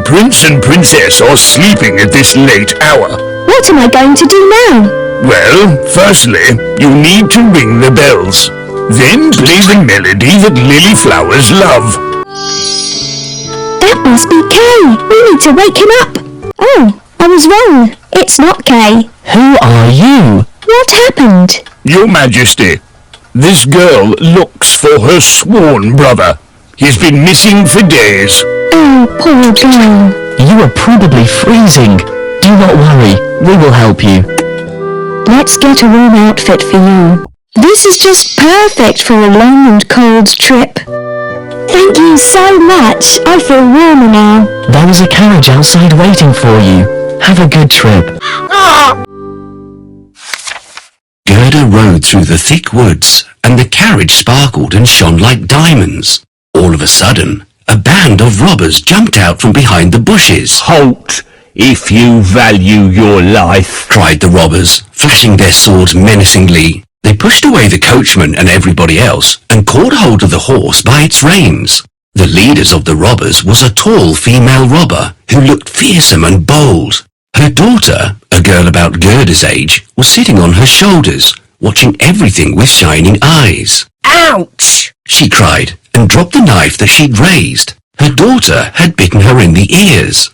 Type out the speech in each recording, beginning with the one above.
Prince and Princess are sleeping at this late hour. What am I going to do now? Well, firstly, you need to ring the bells. Then play the melody that lily flowers love. That must be Kay. We need to wake him up. Oh, I was wrong. It's not Kay. Who are you? What happened? Your Majesty, this girl looks for her sworn brother. He's been missing for days. Oh, poor girl. You are probably freezing. Do not worry, we will help you. Let's get a warm outfit for you. This is just perfect for a long and cold trip. Thank you so much. I feel warmer now. There is a carriage outside waiting for you. Have a good trip. Gerda rode through the thick woods, and the carriage sparkled and shone like diamonds. All of a sudden, a band of robbers jumped out from behind the bushes. Halt! If you value your life, cried the robbers, flashing their swords menacingly. They pushed away the coachman and everybody else, and caught hold of the horse by its reins. The leaders of the robbers was a tall female robber, who looked fearsome and bold. Her daughter, a girl about Gerda's age, was sitting on her shoulders, watching everything with shining eyes. Ouch! She cried, and dropped the knife that she'd raised. Her daughter had bitten her in the ears.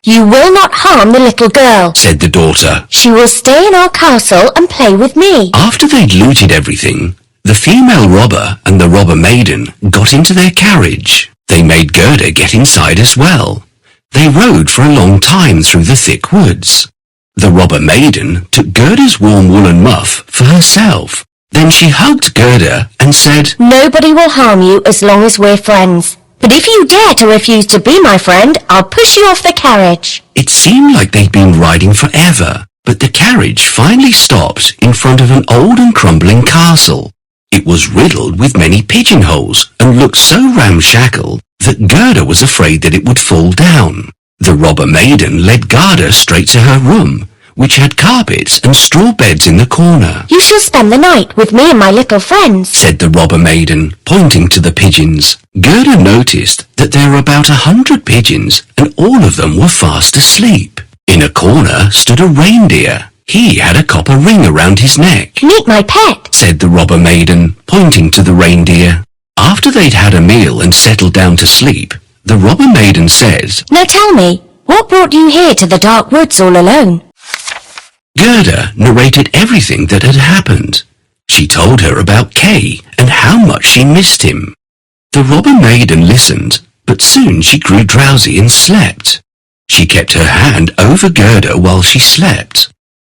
You will not harm the little girl, said the daughter. She will stay in our castle and play with me. After they'd looted everything, the female robber and the robber maiden got into their carriage. They made Gerda get inside as well. They rode for a long time through the thick woods. The robber maiden took Gerda's warm woolen muff for herself. Then she hugged Gerda and said, Nobody will harm you as long as we're friends. But if you dare to refuse to be my friend, I'll push you off the carriage. It seemed like they'd been riding forever, but the carriage finally stopped in front of an old and crumbling castle. It was riddled with many pigeonholes and looked so ramshackle that Gerda was afraid that it would fall down. The robber maiden led Gerda straight to her room, which had carpets and straw beds in the corner. You shall spend the night with me and my little friends, said the robber maiden, pointing to the pigeons. Gerda noticed that there were about 100 pigeons, and all of them were fast asleep. In a corner stood a reindeer. He had a copper ring around his neck. Meet my pet, said the robber maiden, pointing to the reindeer. After they'd had a meal and settled down to sleep, the robber maiden says, Now tell me, what brought you here to the dark woods all alone? Gerda narrated everything that had happened. She told her about Kay and how much she missed him. The robber maiden listened, but soon she grew drowsy and slept. She kept her hand over Gerda while she slept.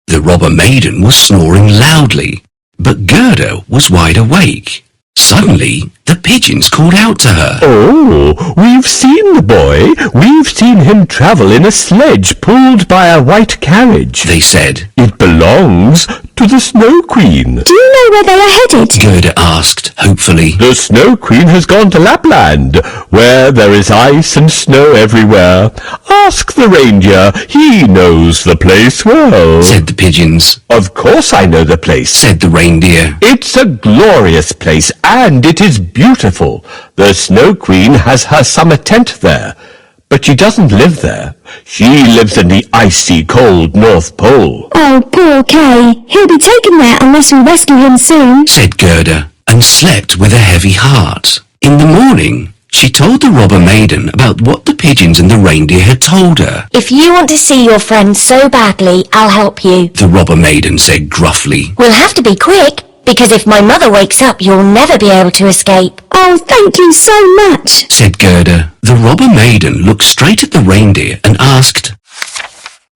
The robber maiden was snoring loudly, but Gerda was wide awake. Suddenly, the pigeons called out to her. Oh, we've seen the boy. We've seen him travel in a sledge pulled by a white carriage, they said. It belongs to the Snow Queen. Do you know where they are headed? Gerda asked, hopefully. The Snow Queen has gone to Lapland, where there is ice and snow everywhere. Ask the reindeer. He knows the place well, said the pigeons. Of course I know the place, said the reindeer. It's a glorious place, and it is beautiful. The Snow Queen has her summer tent there, but she doesn't live there. She lives in the icy cold North Pole. Oh, poor Kay. He'll be taken there unless we rescue him soon, said Gerda, and slept with a heavy heart. In the morning, she told the robber maiden about what the pigeons and the reindeer had told her. If you want to see your friend so badly, I'll help you, the robber maiden said gruffly. We'll have to be quick, because if my mother wakes up, you'll never be able to escape. Oh, thank you so much, said Gerda. The robber maiden looked straight at the reindeer and asked,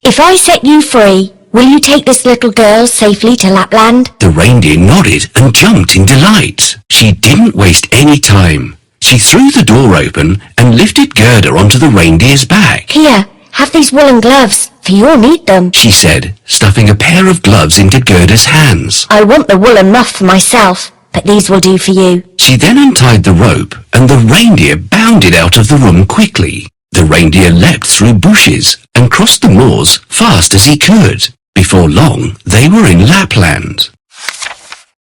If I set you free, will you take this little girl safely to Lapland? The reindeer nodded and jumped in delight. She didn't waste any time. She threw the door open and lifted Gerda onto the reindeer's back. Here, have these woolen gloves, for you'll need them, she said, stuffing a pair of gloves into Gerda's hands. I want the woolen muff for myself, but these will do for you. She then untied the rope, and the reindeer bounded out of the room quickly. The reindeer leapt through bushes and crossed the moors fast as he could. Before long, they were in Lapland.